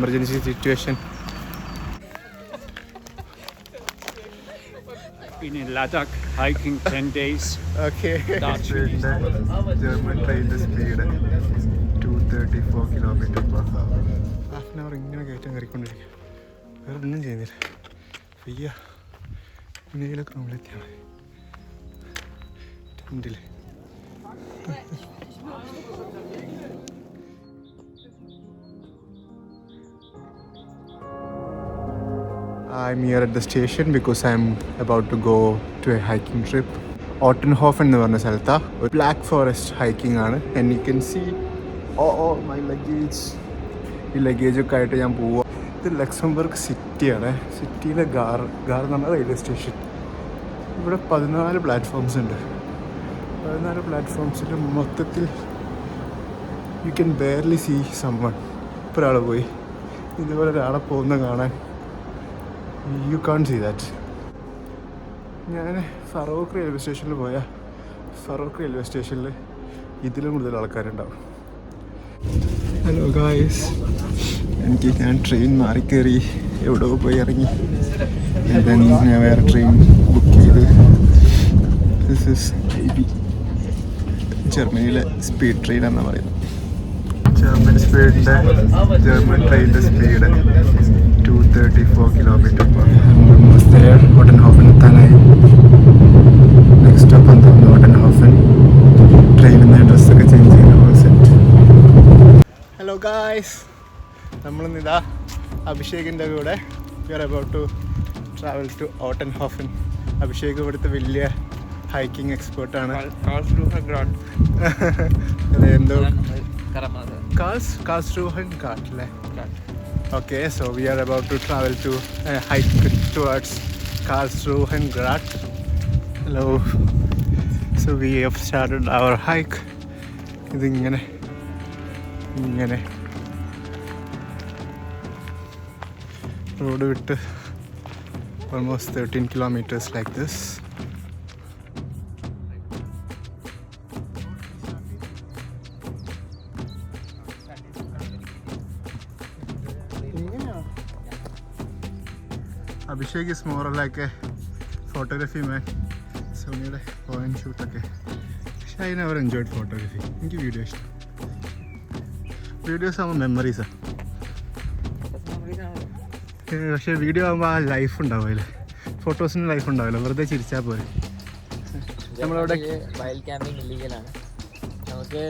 emergency situation. Been in Ladakh hiking 10 days. Okay. Darjeeling. German train speed 234 km/h. Half an hour ഇങ്ങനെ കയറ്റം കയറിക്കൊണ്ടിരിക്കുക. വേറെ ഒന്നും ചെയ്യുന്നില്ല. വയ്യ. ഇങ്ങനെയൊക്കെ നമ്മളെത്തിയാണ് ടെൻറ്റിൽ. I'm here at the station because I'm about to go to a hiking trip. Ottenhofen എന്ന് പറഞ്ഞ സ്ഥലത്താണ്. ഒരു ബ്ലാക്ക് ഫോറസ്റ്റ് ഹൈക്കിംഗ് ആണ്. And you can see my luggage. ഈ ലഗേജൊക്കെ ആയിട്ട് ഞാൻ പോവുക. ഇത് ലക്സംബർഗ് സിറ്റിയാണ്. സിറ്റിയിലെ ഗാർ എന്ന് പറഞ്ഞ റെയിൽവേ സ്റ്റേഷൻ. ഇവിടെ 14 പ്ലാറ്റ്ഫോംസ് ഉണ്ട്. 14 പ്ലാറ്റ്ഫോംസിൽ മൊത്തത്തിൽ you can barely see summon. ഇപ്പോൾ ഒരാൾ പോയി. ഇതുപോലെ ഒരാളെ പോകുന്ന കാണാൻ യു കാൺ സീ ദാറ്റ്. ഞാൻ ഫറോക്ക് റെയിൽവേ സ്റ്റേഷനിൽ പോയാൽ ഫറോക്ക് റെയിൽവേ സ്റ്റേഷനിൽ ഇതിലും കൂടുതൽ ആൾക്കാരുണ്ടാവും. ഹലോ ഗായ്സ്, ഞാൻ ട്രെയിൻ മാറിക്കയറി എവിടെയോ പോയി ഇറങ്ങി. ഞാൻ വേറെ ട്രെയിൻ ബുക്ക് ചെയ്ത്. ദിസ് ഇസ് ബേബി ജർമ്മനിയിലെ സ്പീഡ് ട്രെയിൻ എന്നാണ് പറയുന്നത്. ജർമ്മൻ ട്രെയിനിൻ്റെ speed 234 km/h. Almost there. Ottenhofen എത്താനായി. നെക്സ്റ്റ് സ്റ്റോപ്പ് എന്താ Ottenhofen. ട്രെയിനിൽ നിന്ന് ഡ്രസ്സൊക്കെ ചേഞ്ച് ചെയ്യുന്ന സെറ്റ്. ഹലോ ഗായ്സ്, നമ്മളിന്നിതാ അഭിഷേകിൻ്റെ കൂടെ we are about to travel to Ottenhofen. Abhishek ഇവിടുത്തെ വലിയ ഹൈക്കിംഗ് എക്സ്പേർട്ടാണ്. എന്തോ Karlsruhen Ghat അല്ലേ? Okay, so we are about to travel to hike towards Karlsruhen Ghat. Hello. So we have started our hike. ഇതിങ്ങനെ road വിട്ട് almost 13 kilometers like this. Abhishek is more like a photography man. Sonyയുടെ point ഷൂട്ടൊക്കെ. പക്ഷെ I never enjoyed photography. എനിക്ക് videos ആകുമ്പോൾ മെമ്മറീസാണ്. പക്ഷേ video ആകുമ്പോൾ ആ ലൈഫ് ഉണ്ടാവില്ല. ഫോട്ടോസിന് ലൈഫ് ഉണ്ടാവില്ല. വെറുതെ ചിരിച്ചാൽ പോലെ. നമ്മളവിടെ വൈൽഡ് ക്യാമ്പിംഗ് ഇല്ലീഗലാണ്. നമുക്ക്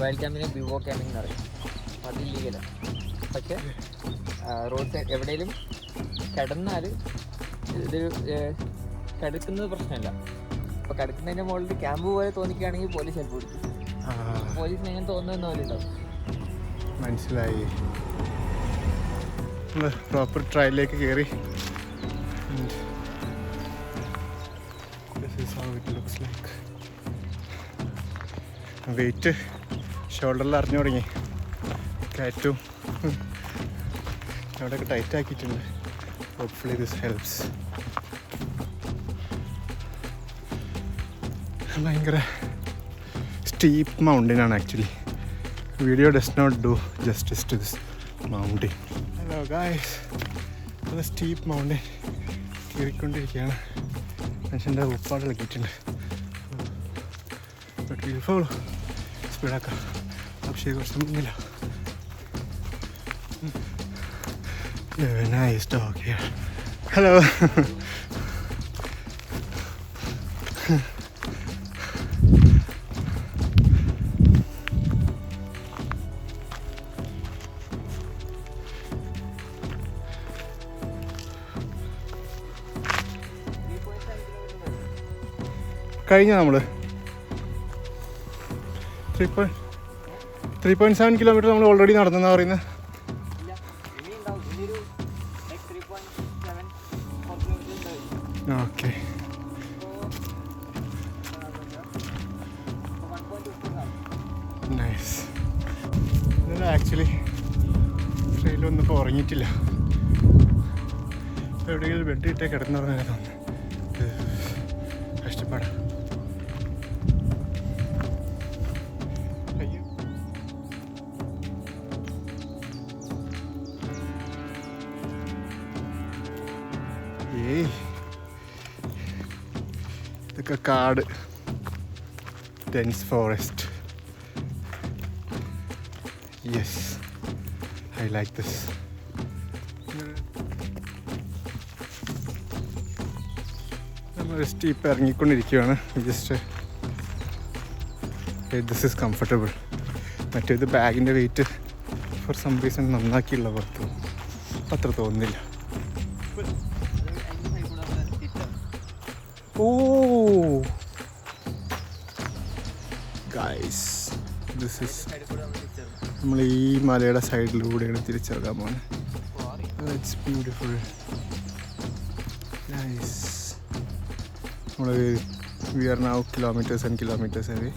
വൈൽഡ് ക്യാമ്പിനെ ബിവോ ക്യാമ്പിംഗ് എന്ന് പറയും. അത് ഇല്ലീഗലാണ്. പക്ഷേ റോഡ് സൈഡ് എവിടെയെങ്കിലും കിടന്നാൽ ഇത് കിടക്കുന്നത് പ്രശ്നമില്ല. അപ്പോൾ കിടക്കുന്നതിൻ്റെ മുകളിൽ ക്യാമ്പ് പോലെ തോന്നിക്കുകയാണെങ്കിൽ പോലീസ് ഹെൽപ്പ് കൊടുക്കും. പോലീസിന് എങ്ങനെ തോന്നുന്ന പോലെ ഉണ്ടാവും. മനസ്സിലായി. പ്രോപ്പർ ട്രയലിലേക്ക് കയറി. വെയിറ്റ് ഷോൾഡറിൽ അറിഞ്ഞു തുടങ്ങി. കയറ്റും അവിടെയൊക്കെ ടൈറ്റ് ആക്കിയിട്ടുണ്ട്. Hopefully this helps. ഭയങ്കര സ്റ്റീപ്പ് മൗണ്ടനാണ് actually. Video does not do justice to this mountain. Hello guys, അത് സ്റ്റീപ്പ് മൗണ്ടൻ കയറിക്കൊണ്ടിരിക്കുകയാണ്. മനുഷ്യൻ്റെ ഉപ്പാട് ഇളക്കിയിട്ടുണ്ട്. But will follow. സ്പീഡാക്കാം. അഭിഷേക് കുറച്ച് മുന്നില്ല. Nice dog here. Hello. കഴിഞ്ഞ നമ്മൾ 3.7 കിലോമീറ്റർ നമ്മൾ ഓൾറെഡി നടന്നെന്നാണ് പറയുന്നത്. Okay, nice. ഇന്നലെ ആക്ച്വലി ട്രെയിനിൽ വന്നപ്പോൾ ഉറങ്ങിയിട്ടില്ല. എവിടെയെങ്കിലും ബെഡ് ഇട്ടേ കിടന്നുറങ്ങാൻ തോന്നുന്നു. കഷ്ടപ്പാടാ. കാട്, dense forest. Yes, I like this. നമ്മൾ സ്റ്റീപ്പ് ഇറങ്ങിക്കൊണ്ടിരിക്കുകയാണ്. Just this is comfortable. മറ്റേത് ബാഗിൻ്റെ വെയിറ്റ് ഫോർ സം റീസൺ നന്നാക്കിയുള്ള പുറത്ത് അത്ര തോന്നുന്നില്ല. ഓ ഗൈസ്, ദിസ് ഈസ് നമ്മൾ ഈ മലയുടെ സൈഡിലൂടെയാണ് തിരിച്ചിറങ്ങാൻ പോകുന്നത്. It's beautiful. നൈസ്. നമ്മൾ we are now kilometres and kilometres away.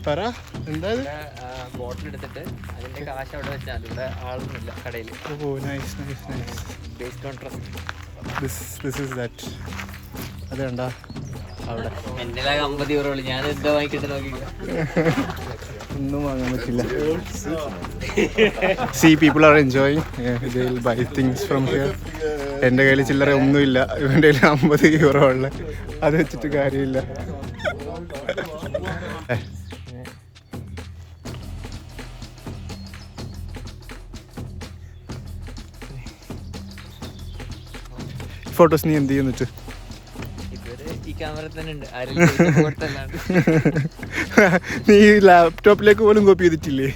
പറ എന്തായത്? ബോട്ടിൽ എടുത്തിട്ട് അതിന്റെ കാശ് അവിടെ വെച്ചാൽ ഇവിടെ ആളൊന്നുമില്ല കടയിൽ. Oh nice nice nice. Based on trust. This is that. അത് കണ്ടാ അവിടെ എൻ്റെ 50 euro ഉള്ളു. ഞാൻ എന്താ വാങ്ങിക്കിട്ട് നോക്കിയില്ല. ഒന്നും വാങ്ങാൻ പറ്റില്ല. See, people are enjoying. They will buy things from here. എൻ്റെ കയ്യിൽ ചില്ലറ ഒന്നുമില്ല. ഇവൻ്റെ കയ്യിൽ 50 euro ഉള്ള. അത് വെച്ചിട്ട് കാര്യമില്ല. ഫോട്ടോസ് നീ എന്ത് ചെയ്യുന്നിട്ട്? ഇതുവരെ ഈ ക്യാമറ തന്നെ ഉണ്ട്. ആരെങ്കിലും നീ ലാപ്ടോപ്പിലേക്ക് പോലും കോപ്പി ചെയ്തിട്ടില്ലേ?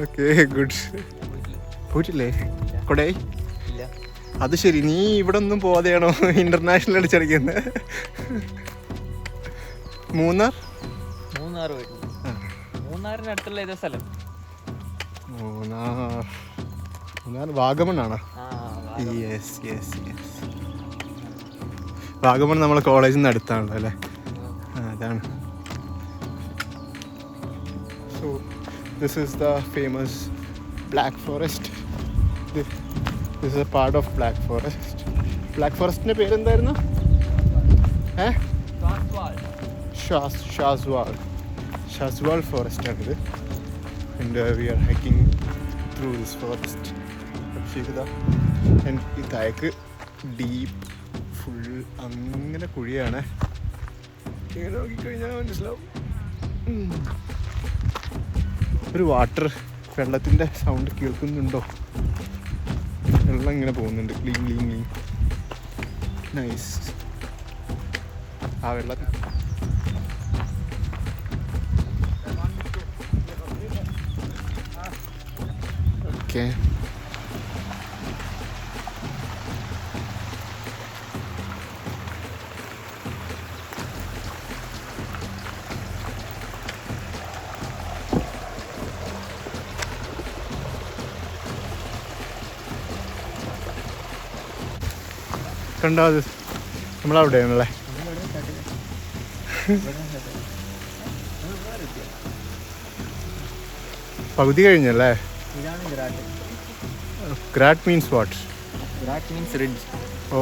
Okay good. പോയിട്ടില്ലേ കൊടേ? ഇല്ല. അത് ശരി, നീ ഇവിടെ ഒന്നും പോകാതെയാണോ ഇന്റർനാഷണൽ അടിച്ചടിക്കുന്നത്? മൂന്നാർ പോയിട്ടുണ്ട്. മൂന്നാറിന് അടുത്തുള്ള ഏതോ സ്ഥലം? മൂന്നാർ വാഗമണ്ണാണോ? Yes yes yes. വാഗമൺ നമ്മളെ കോളേജിൽ നിന്ന് അടുത്താണല്ലോ അല്ലേ? അതാണ്. So this is the famous Black Forest. This is a part of Black Forest. Black ഫോറസ്റ്റിൻ്റെ പേരെന്തായിരുന്നു? ഷാസ്വാൾ ഫോറസ്റ്റ് ആണിത്. And we are hiking through this forest. ഈ താഴേക്ക് ഡീപ്പ് ഫുൾ അങ്ങനെ കുഴിയാണ്. ഇങ്ങനെ നോക്കിക്കഴിഞ്ഞാൽ മനസ്സിലാവും. ഒരു വെള്ളത്തിൻ്റെ സൗണ്ട് കേൾക്കുന്നുണ്ടോ? വെള്ളം ഇങ്ങനെ പോകുന്നുണ്ട്. Clean clean clean. നൈസ്. ആ വെള്ളം ഓക്കെ. കണ്ടോ? അത് നമ്മളവിടെയാണല്ലേ? പകുതി കഴിഞ്ഞല്ലേ? Grat means what? Grat means ridge. Oh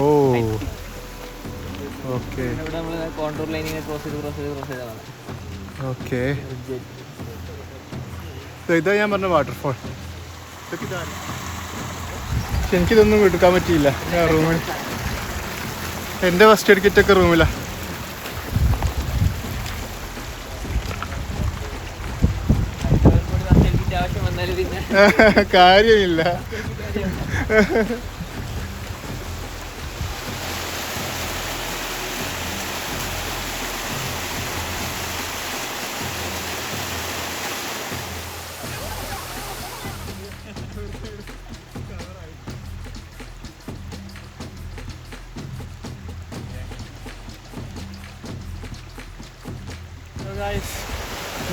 okay contour ലൈനിനെ ക്രോസ് ചെയ്താണ്. ഓക്കെ. ഇതാ ഞാൻ പറഞ്ഞ വാട്ടർഫോൾ. എനിക്കിതൊന്നും എടുക്കാൻ പറ്റിയില്ല. ഞാൻ റൂമിൽ എൻ്റെ ഫസ്റ്റ് എയ്ഡ് കിറ്റൊക്കെ റൂമിലാണ്. കാര്യമില്ല.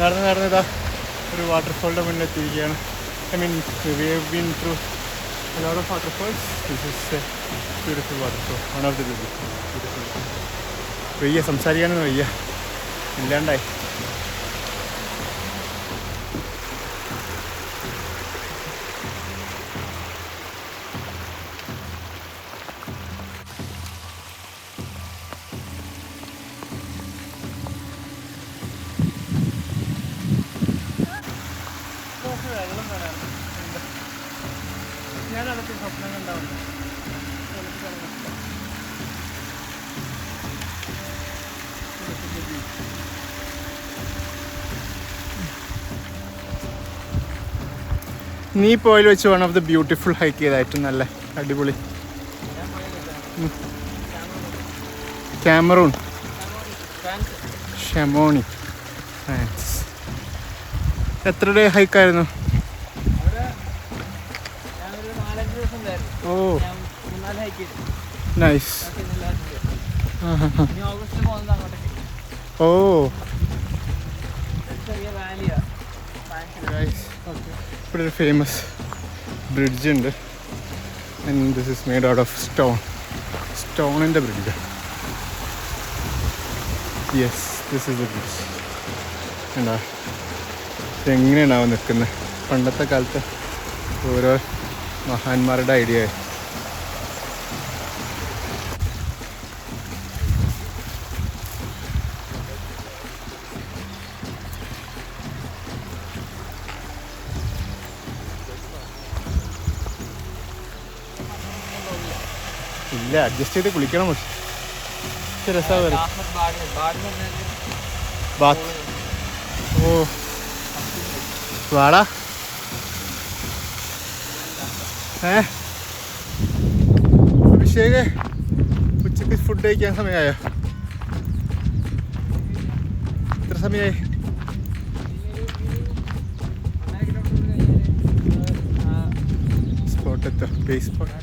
നടന്നതാ ഒരു വാട്ടർഫോളിൻ്റെ മുന്നിൽ എത്തിയിരിക്കുകയാണ്. I mean, we have been through a lot of waterfalls. This is a beautiful waterfall. One of the beautiful. വയ്യ, സംസാരിക്കാനൊന്നും വയ്യ, ഇല്ലാണ്ടായി. സ്വപ്നം കണ്ടാവുന്നു. നീ പോയിൽ വെച്ച് one of the beautiful hike ചെയ്ത ഏറ്റവും നല്ല അടിപൊളി കാമറൂൺ ഷമോണി ഫ്രാൻസ്. എത്ര ഡേ ഹൈക്കായിരുന്നു? Oh nice. ഓ ഇവിടെ ഒരു ഫേമസ് ബ്രിഡ്ജ് ഉണ്ട്. And this is made out of സ്റ്റോണിൻ്റെ bridge. Yes, this is the bridge. എന്താ ഇതെങ്ങനെയാണാവും നിൽക്കുന്നത്? പണ്ടത്തെ കാലത്ത് ഓരോ മഹാന്മാരുടെ ഐഡിയ. ഇല്ല, അഡ്ജസ്റ്റ് ചെയ്ത് കുളിക്കണം. പക്ഷെ രസമാണ്. ബാത്ത്. ഓ വാടാ. അഭിഷേക്, ഉച്ചക്ക് ഫുഡ് കഴിക്കാൻ സമയമായോ? എത്ര സമയമായി? സ്പോട്ട് എത്തോ? Base spot.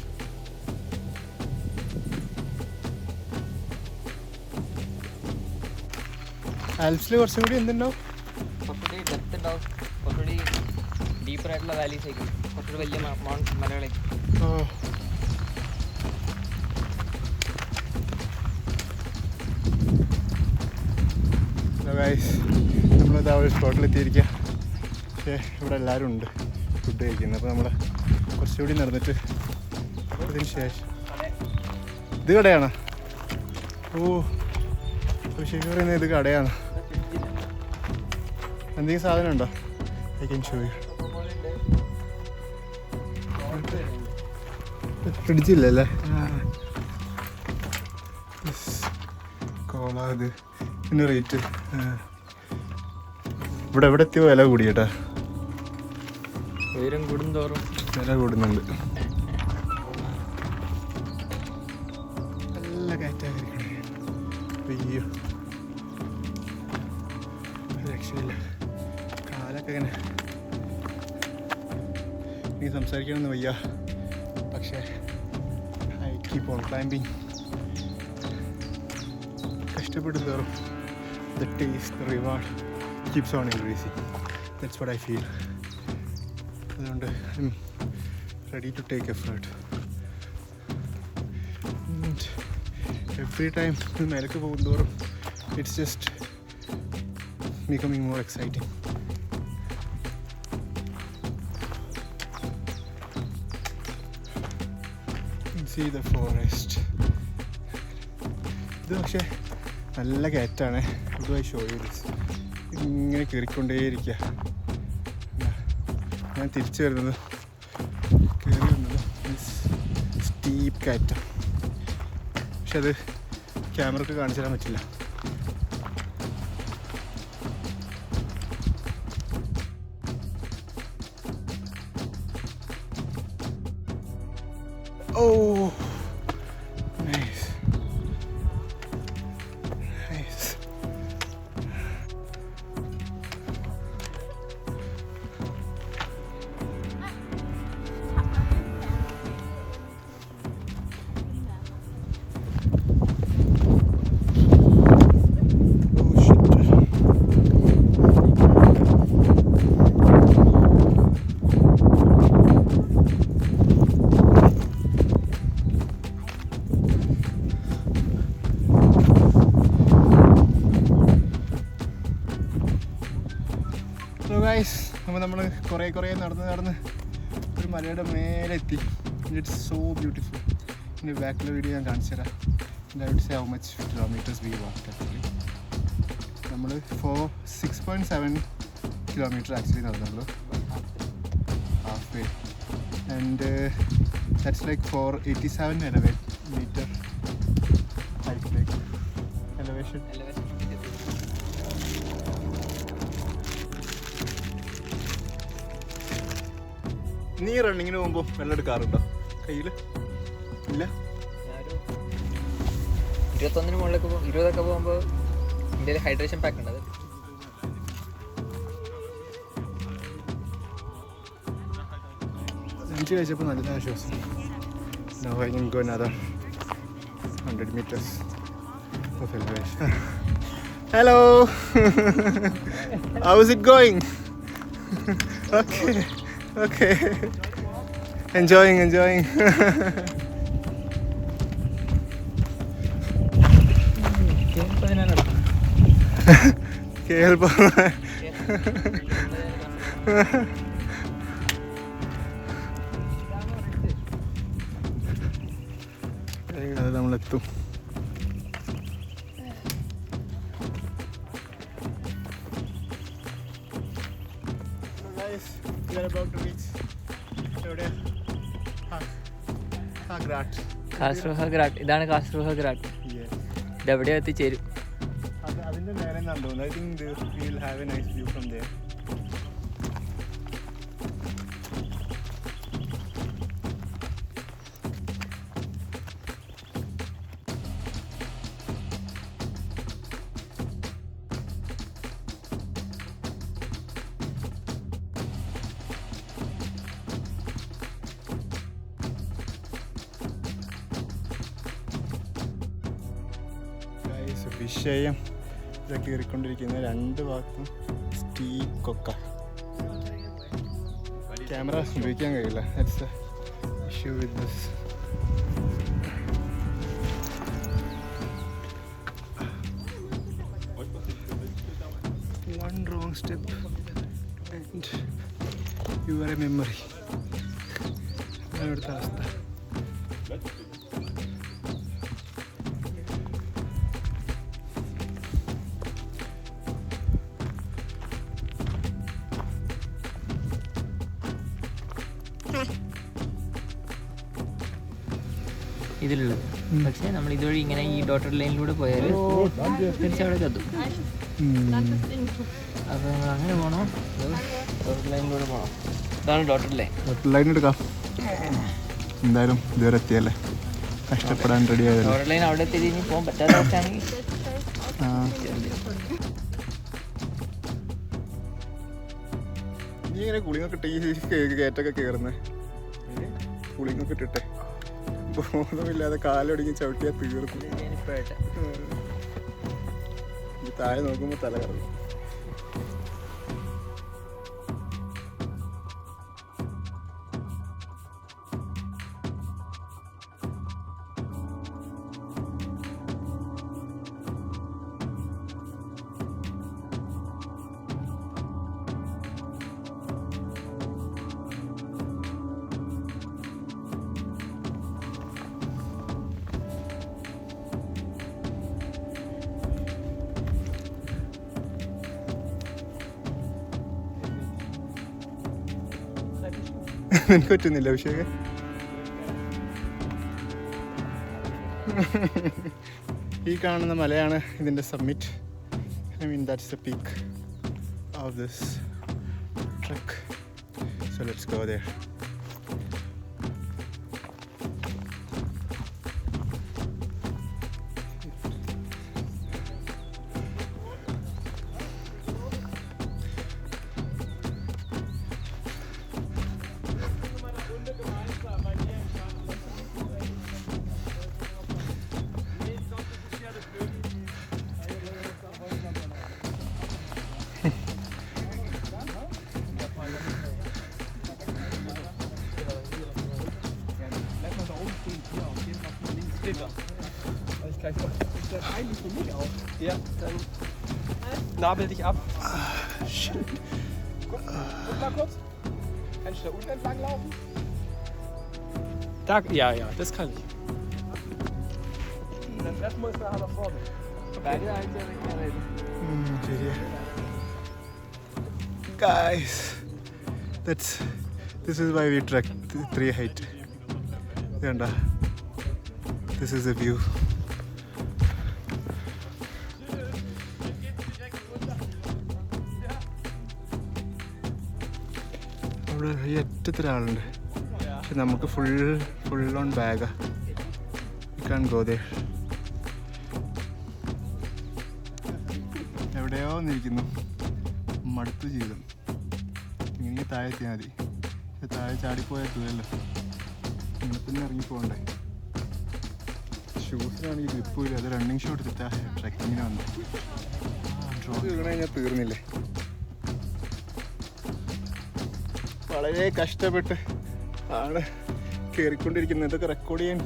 ആൽപ്സിൽ കുറച്ചും കൂടി എന്തുണ്ടാവും? കുറച്ചുകൂടി ഡെപ്ത് ഉണ്ടാവും, കുറച്ചുകൂടി ഡീപ്പർ ആയിട്ടുള്ള വാലീസ് ആയിരിക്കും, കുറച്ചുകൂടി വലിയ മലകളായിരിക്കും. നമ്മളിത് ആ ഒരു സ്പോട്ടിലെത്തിയിരിക്കുക. പക്ഷേ ഇവിടെ എല്ലാവരും ഉണ്ട് ഫുഡ് കഴിക്കുന്നത്. അപ്പോൾ നമ്മൾ കുറച്ചുകൂടി നടന്നിട്ട് അതിന് ശേഷം ഇത് കടയാണോ? ഓ ശരിക്കും പറയുന്നത് ഇത് കടയാണ്. എന്തെങ്കിലും സാധനം ഉണ്ടോ? I can show you. ഫ്രിഡ്ജില്ലല്ലേ? കോള. ഇത് പിന്നെ റേറ്റ് ഇവിടെ എത്തിയോ വില കൂടി കേട്ടാ. ഉയരം കൂടുന്തോറും വില കൂടുന്നുണ്ട്. നല്ല കാറ്റായിരിക്കണേ. അയ്യോ രക്ഷയില്ല. കാലൊക്കെ ഇങ്ങനെ നീ സംസാരിക്കണമെന്ന് വയ്യ. പക്ഷേ ഐ കീപ് ഓൺ ക്ലൈംബിങ്. കഷ്ടപ്പെടും തോറും the taste, the reward keeps on increasing. That's what I feel. അതുകൊണ്ട് I'm ready to take effort. And every time മേലേക്ക് പോകും തോറും it's just becoming more exciting. You can see the forest. ഇത് പക്ഷേ നല്ല കയറ്റാണ്. ഇതുമായി show ചെയ്ത് ഇങ്ങനെ കയറിക്കൊണ്ടേയിരിക്കുക. ഞാൻ തിരിച്ചു വരുന്നത് കയറി വരുന്നത് സ്റ്റീപ്പ് കയറ്റം. പക്ഷെ അത് ക്യാമറക്ക് കാണിച്ചു തരാൻ പറ്റില്ല. Oh nice. അപ്പോൾ നമ്മൾ കുറേ നടന്ന് ഒരു മലയുടെ മേലെ എത്തി. It's so beautiful. ഇനി ബാക്കിലെ വീഡിയോ ഞാൻ കാണിച്ചു തരാം. I would say how much kilometres we walked actually. നമ്മൾ 6.7 കിലോമീറ്റർ ആക്ച്വലി നടന്നുള്ളൂ, half way. And That's like 487 meter height, like elevation. നീ റണ്ണിങ്ങിന് പോകുമ്പോൾ വെള്ളം എടുക്കാറുണ്ടോ കയ്യിൽ? ഇല്ല. 21 മുകളിലേക്ക് 20 പോകുമ്പോൾ ഇന്ത്യയിൽ ഹൈഡ്രേഷൻ പാക്ക് ഉണ്ട്. അത് ലഞ്ച് കഴിച്ചപ്പോൾ നല്ല ആശ്വാസം. Now I can go another 100 meters of elevation. Hello. How is it going? Okay. Enjoying. അത് നമ്മളെത്തും. കാസ്ട്രോഹ ഇതാണ് കാസ്ട്രോഹ ഗ്രാട്ട്. ഇതെവിടെയോ എത്തിച്ചേരും. അതിന്റെ നേരെ തോന്നുന്നു. I think we will have a nice view from there. വിഷയം ഇതൊക്കെ കയറിക്കൊണ്ടിരിക്കുന്ന 2 ഭാഗത്തും സ്റ്റീപ്പ് കൊക്ക. ക്യാമറ ഉപയോഗിക്കാൻ കഴിയില്ല. That's the issue with this. One wrong step and you are a memory. അതാണ് ഇവിടുത്തെ അവസ്ഥ. ഇതിലുള്ളത്. പക്ഷേ നമ്മൾ ഇതുവഴി ഇങ്ങനെ ഈ ഡോട്ടർ ലൈനിലൂടെ പോയാൽ തിരിച്ചവിടെ എത്തും. അപ്പോൾ നമ്മൾ അങ്ങനെ പോകണോ ഡോട്ടർ ലൈനിലൂടെ പോകണോ? ഇതാണ് ഡോട്ടർ ലൈൻ. ഡോട്ടർ ലൈൻ എടുക്കാം. എന്തായാലും ഇതുവരെ എത്തിയല്ലേ, കഷ്ടപ്പെടാൻ റെഡി ആയതല്ലേ. ഡോട്ടർ ലൈൻ അവിടെ തിരിഞ്ഞ് പോകാൻ പറ്റാത്ത അവസ്ഥയാണെങ്കിൽ നീ ഇങ്ങനെ കുളിങ്ങൊക്കെ ഇട്ട് ഈ കയറ്റൊക്കെ കയറുന്നേ, കുളിങ്ങൊക്കെ ഇട്ടിട്ടെ ബോധമില്ലാതെ കാലൊടുങ്ങി ചവിട്ടിയാൽ തീർക്കും. ഈ താഴെ നോക്കുമ്പോൾ തല കറങ്ങും. നിനക്ക് പറ്റുന്നില്ല അഭിഷേക്? ഈ കാണുന്ന മലയാണ് ഇതിൻ്റെ submit. I mean that's the peak of this truck. So let's go there. Ja, dann nabel dich ab. Shit. Guck mal kurz. Kannst du da unten entlang laufen? Da, ja, das kann ich. Dann treffen wir uns nachher nach vorne. Guys, this is why we trek 3 height. വേണ്ട, this is a view. അവിടെ ഈ അറ്റത്തൊരാളുണ്ട്, പക്ഷെ നമുക്ക് full on ബാഗാ. You can go there. എവിടെയോ നിൽക്കുന്നു, മടുത്തു ജീവിതം. ഇങ്ങനെ താഴെ എത്തിയാൽ മതി. താഴെ ചാടിപ്പോയാൽ എത്തുമല്ലോ, ഇങ്ങനെ തന്നെ ഇറങ്ങി പോകണ്ടേ. ഷൂസിനാണെങ്കിൽ ഗ്രിപ്പില്ല, അത് റണ്ണിങ് ഷൂ എടുത്തിട്ടാണ് ട്രക്കിങ്ങിന് വന്നത്. ഡ്രോൺ വീണ് കഴിഞ്ഞാൽ തീർന്നില്ലേ. വളരെ കഷ്ടപ്പെട്ട് ആണ് കയറിക്കൊണ്ടിരിക്കുന്നത്. ഇതൊക്കെ റെക്കോർഡ് ചെയ്യാൻ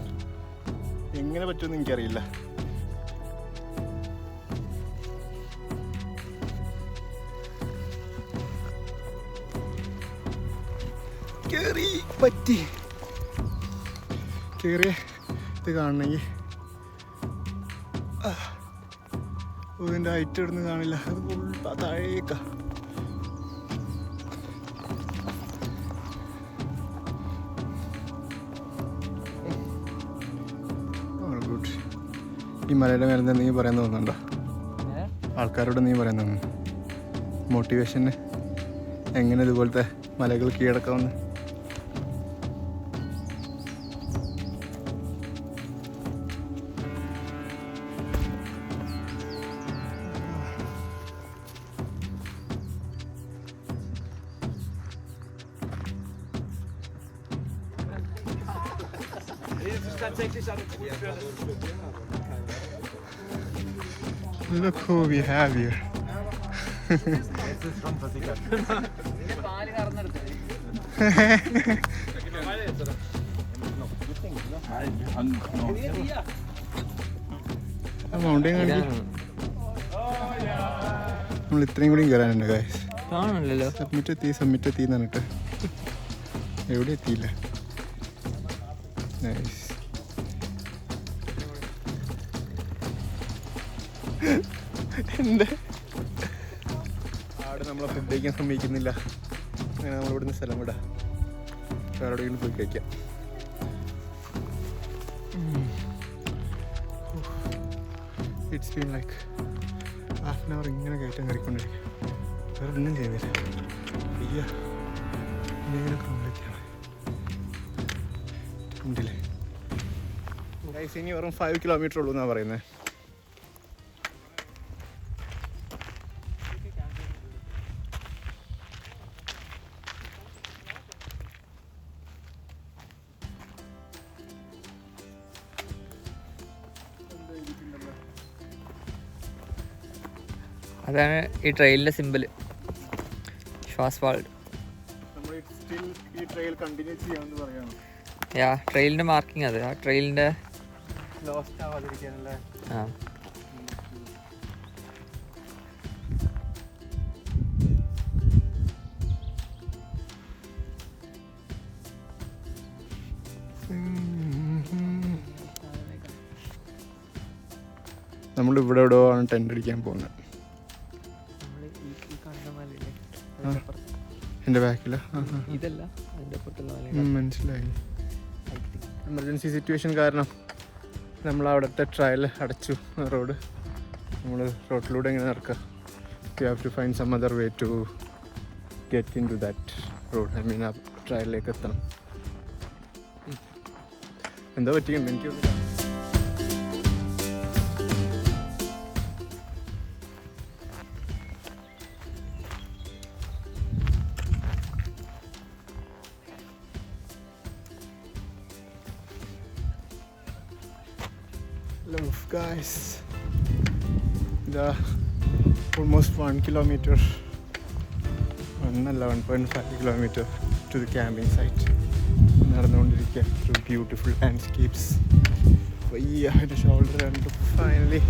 എങ്ങനെ പറ്റുമെന്ന് എനിക്കറിയില്ല. കയറി പറ്റി. കയറിയ ഇത് കാണണമെങ്കിൽ ഇതിൻ്റെ ഹൈറ്റ് ഇടുന്ന് കാണില്ല, അത് ഫുൾ താഴേക്കാ. ഗുഡ്. ഈ മലയുടെ മേലെ എന്തെങ്കിലും പറയാൻ തോന്നുന്നുണ്ടോ? ആൾക്കാരോട് നീ പറയാൻ തോന്നുന്നു മോട്ടിവേഷന്, എങ്ങനെ ഇതുപോലത്തെ മലകൾ കീഴടക്കാമെന്ന്? Look who we have here. Mountain നമ്മൾ ഇത്രയും കൂടി കയറാനുണ്ട് ഗൈസ്. കാണണല്ലോ. സബ്മിറ്റ് എത്തി എന്നിട്ട് എവിടെ എത്തിയില്ല. നൈസ്. എൻ്റെ ആട് നമ്മളെ ഫുഡ് കഴിക്കാൻ സമ്മതിക്കുന്നില്ല. അങ്ങനെ നമ്മളിവിടുന്ന് സ്ഥലം വിടാം, വേറെ എവിടെയെങ്കിലും പോയി കഴിക്കാം. It's been like half an hour ഇങ്ങനെ കയറ്റം കയറിക്കൊണ്ടിരിക്കുക, വേറെ ഒന്നും ചെയ്യുന്നില്ല. അയ്യ ഇങ്ങനെ കംപ്ലീറ്റാണ് ഉണ്ടല്ലേ. ഗൈസ് ഇനി വെറും 5 കിലോമീറ്റർ ഉള്ളൂ എന്നാണ് പറയുന്നത്. അതാണ് ഈ ട്രെയിലിൻ്റെ സിമ്പിൾ, ശ്വാസ്വാൾഡ്. യാ, ട്രെയിലിൻ്റെ മാർക്കിങ് അത്. ആ ട്രെയിലിൻ്റെ ആ നമ്മളിവിടെ എവിടെ ആണ് ടെൻ്റ് അടിക്കാൻ പോകുന്നത്. എൻ്റെ ബാക്കില ഇതല്ല, മനസ്സിലായി. എമർജൻസി സിറ്റുവേഷൻ കാരണം നമ്മൾ അവിടുത്തെ ട്രയൽ അടച്ചു റോഡ്. നമ്മൾ റോഡിലൂടെ ഇങ്ങനെ നടക്കുക. You have to find some other way to get in to that road. I mean ആ ട്രയലിലേക്ക് എത്തണം. എന്തോ പറ്റിയുണ്ട് എനിക്ക്. Look guys, the almost 1 kilometer, 1.5 kilometer to the camping site. നടന്നുകൊണ്ടിരിക്കുക through beautiful landscapes. എൻ്റെ ഷോൾഡർ കണ്ടു. ഫൈനലി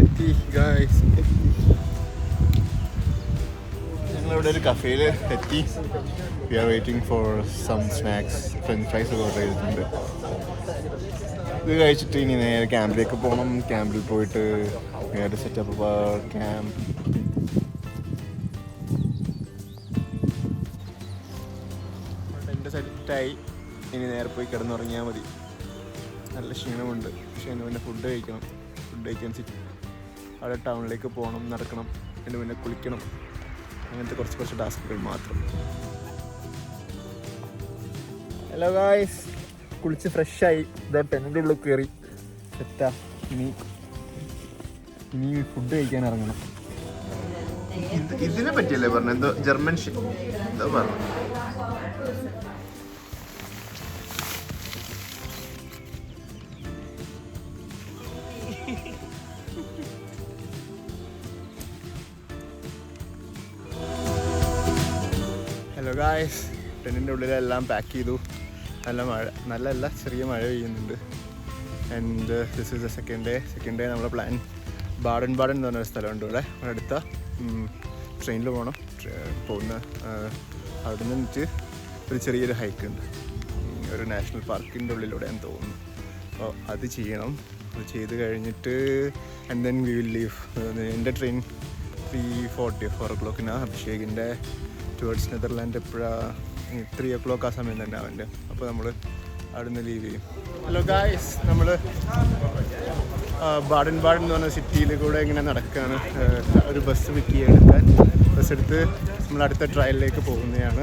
എത്തി ഗായ്സ്, എത്തി. ഞങ്ങളിവിടെ ഒരു കഫേയിൽ എത്തി. We are waiting for some snacks. French fries ഒക്കെ ഓർഡർ ചെയ്തിട്ടുണ്ട്. ഇത് കഴിച്ചിട്ട് ഇനി നേരെ ക്യാമ്പിലേക്ക് പോകണം. ക്യാമ്പിൽ പോയിട്ട് നേരെ സെറ്റപ്പ് ക്യാമ്പ്. ടെൻ്റ് സെറ്റായി. ഇനി നേരെ പോയി കിടന്നുറങ്ങിയാൽ മതി. നല്ല ക്ഷീണമുണ്ട്. പക്ഷേ അതിന് പിന്നെ ഫുഡ് കഴിക്കണം. ഫുഡ് കഴിക്കാൻ അവിടെ ടൗണിലേക്ക് പോകണം, നടക്കണം, അതിന് പിന്നെ കുളിക്കണം. അങ്ങനത്തെ കുറച്ച് ടാസ്കുകൾ മാത്രം. ഹലോ ഗായ്സ്, കുളിച്ച് ഫ്രഷായി ഇതാ ടെന്നിൻ്റെ ഉള്ളിൽ കയറി സെറ്റാ. ഇനി ഫുഡ് കഴിക്കാൻ ഇറങ്ങണം. ഇതിനെ പറ്റിയല്ലേ പറഞ്ഞു? എന്തോ ജർമ്മൻ എന്തോ പറഞ്ഞു. ഹലോ ഗായ്സ്, ടെന്നിൻ്റെ ഉള്ളിലെല്ലാം പാക്ക് ചെയ്തു. നല്ല മഴ, നല്ലല്ല ചെറിയ മഴ പെയ്യുന്നുണ്ട്. And this is the second day. നമ്മുടെ പ്ലാൻ ബാഡൻ എന്ന് പറഞ്ഞൊരു സ്ഥലമുണ്ട് ഇവിടെ അടുത്ത. ട്രെയിനിൽ പോകണം. അവിടെ നിന്നിട്ട് ഒരു ചെറിയൊരു ഹൈക്ക് ഉണ്ട്, ഒരു നാഷണൽ പാർക്കിൻ്റെ ഉള്ളിലൂടെയാണെന്ന് തോന്നുന്നു. അപ്പോൾ അത് ചെയ്യണം. അത് ചെയ്ത് കഴിഞ്ഞിട്ട് and then we will leave. എൻ്റെ ട്രെയിൻ 4 o'clock അഭിഷേകിൻ്റെ ടുവേർഡ്സ് നെതർലാൻഡ് എപ്പോഴാണ് 3 o'clock ആ സമയം തന്നെ അവൻ്റെ. അപ്പോൾ നമ്മൾ അവിടെ നിന്ന് ലീവ് ചെയ്യും. ഹലോ ഗായ്സ്, നമ്മൾ ബാഡൻ എന്ന് പറഞ്ഞ സിറ്റിയിൽ കൂടെ ഇങ്ങനെ നടക്കുകയാണ്. ഒരു ബസ് പിക്ക് ചെയ്തെടുക്കാൻ. ബസ് എടുത്ത് നമ്മൾ അടുത്ത ട്രയലിലേക്ക് പോകുന്നതാണ്.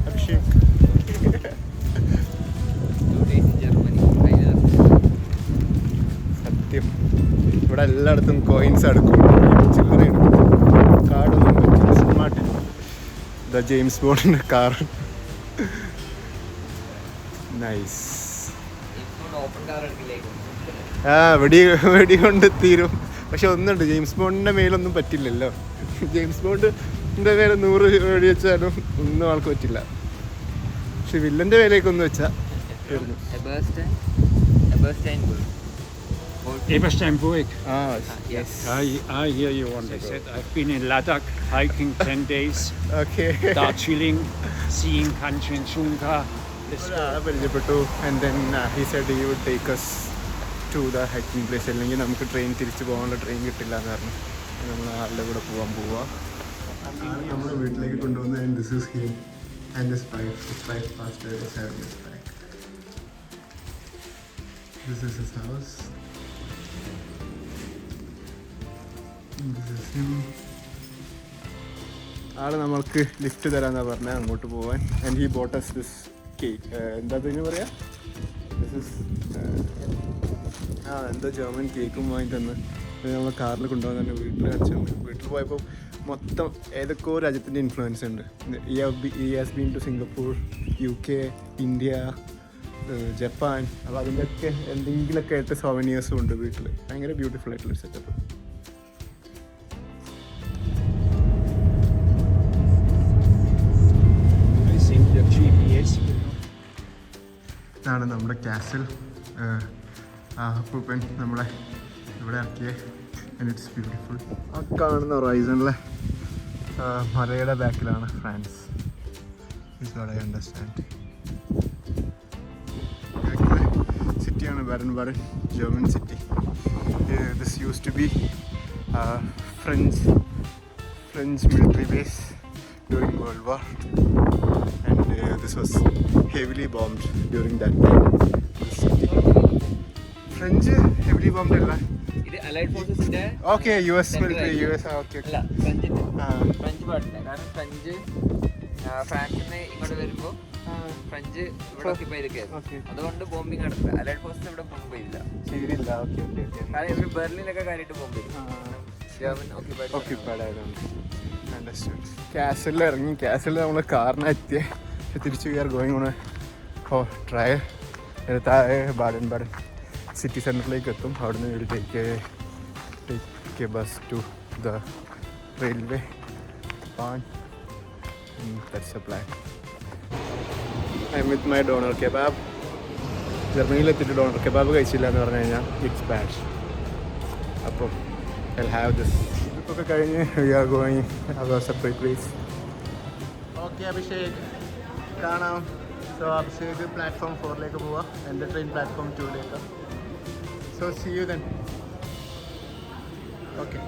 അഭിഷേക് സത്യം ഇവിടെ എല്ലായിടത്തും കോയിൻസ് അടുക്കും, ചില്ലറ എടുക്കും. കാർഡൊന്നും പറ്റില്ല. സ്മാർട്ട് ദ ജെയിംസ് ബോണ്ടിൻ്റെ കാർ. നൈസ്. വെടി കൊണ്ട് തീരും. പക്ഷെ ഒന്നുണ്ട്, ജെയിംസ് ബോണ്ടിൻ്റെ മേലൊന്നും പറ്റില്ലല്ലോ. ജെയിംസ് ബോണ്ടിൻ്റെ മേലെ 100 വെടി വെച്ചാലും ഒന്നും ആൾക്ക് പറ്റില്ല. പക്ഷെ വില്ലൻ്റെ മേലേക്കൊന്നും വെച്ചാൽ തീർന്നു. Ebersteinburg. Yes. I hear you on this. I've been in Ladakh hiking 10 days. Okay. Darjeeling, seeing Kanchenjunga. പരിചയപ്പെട്ടു. And then he said he would take us to the hiking place. അല്ലെങ്കിൽ നമുക്ക് ട്രെയിൻ തിരിച്ചു പോകാനുള്ള ട്രെയിൻ കിട്ടില്ല എന്ന് പറഞ്ഞു. നമ്മൾ ആളുടെ കൂടെ പോവാം. നമ്മൾ വീട്ടിലേക്ക് കൊണ്ടുവന്ന് and this is him and this wife pastor is having this bag. This is his house. ആള് നമ്മൾക്ക് ലിഫ്റ്റ് തരാന്നാ പറഞ്ഞത് അങ്ങോട്ട് പോവാൻ. And he boat us this cake. എന്താ ഇതിന് പറയാ? ദിസ് ഇസ് എന്താ ജർമ്മൻ കേക്കും വാങ്ങി തന്ന് നമ്മൾ കാറിൽ കൊണ്ടുപോകാൻ തന്നെ വീട്ടിൽ കാണിച്ചു തന്നു. വീട്ടിൽ പോയപ്പോൾ മൊത്തം ഏതൊക്കെയോ രാജ്യത്തിൻ്റെ ഇൻഫ്ലുവൻസ് ഉണ്ട്. he has been to Singapore, UK, India, Japan. അപ്പോൾ അതിൻ്റെയൊക്കെ എന്തെങ്കിലുമൊക്കെ ആയിട്ട് സോവനിയേഴ്സും ഉണ്ട് വീട്ടിൽ. ഭയങ്കര ബ്യൂട്ടിഫുൾ ആയിട്ടുള്ളൊരു സെറ്റപ്പ്. ഇതാണ് നമ്മുടെ കാസിൽ. അപ്പൂപ്പൻ നമ്മളെ ഇവിടെ ഇറക്കിയ. And it's beautiful. ആ കാണുന്ന ഹൊറൈസണിലെ മലയുടെ ബാക്കിലാണ് France. Is what I understand. ബാക്കിലെ സിറ്റിയാണ് Baden, German city. This use to be French military base during World War, and this was heavily bombed during that time. This city. French heavily bombed alla. ഇത് allied ഫോഴ്സസിന്റെ Okay, US military, US. Okay. അല്ല, French പാടില്ല. കാരണം ഫ്രാൻസിൽ നിന്ന് ഇങ്ങോട്ട് വരുമ്പോൾ French ഇവിടെ ഓക്യുപ്പൈ ചെയ്തൊക്കെയായിരുന്നു. അതുകൊണ്ട് ബോംബിങ് നടത്തില്ല. അലൈഡ് ഫോഴ്സസ് ഇവിടെ ബോംബ് ചെയ്തില്ല. ശരിയില്ല. ഓക്കെ. കാരണം ഇവർ ബെർലിനൊക്കെ കാര്യമായിട്ട് ബോംബ് ചെയ്തു. ജർമ്മൻ ഓക്യുപ്പൈഡ് ആയതുകൊണ്ട്. കാസിലിൽ ഇറങ്ങി. കാസിലിൽ നമ്മൾ കാറിനെത്തിയ തിരിച്ച് we are going on trail. താഴെ ബാഡൻ സിറ്റി സെൻറ്ററിലേക്ക് എത്തും. അവിടുന്ന് ഒരു take a bus to the railway pan. That's a plan. I with my doner kebab. ജർമ്മനിയിലെത്തിയിട്ട് ഡോണർ കെബാബ് കഴിച്ചില്ല എന്ന് പറഞ്ഞു കഴിഞ്ഞാൽ ഇറ്റ്സ് ബാഡ്. അപ്പോൾ ഐ ഹാവ് ദിസ്. ഒക്കെ കഴിഞ്ഞ് we are going our separate place. Okay Abhishek, കാണാം. സോ അഭിഷേക് പ്ലാറ്റ്ഫോം 4ലേക്ക് പോവാം. എൻ്റെ ട്രെയിൻ പ്ലാറ്റ്ഫോം 2ലേക്ക്. So see you then. Okay.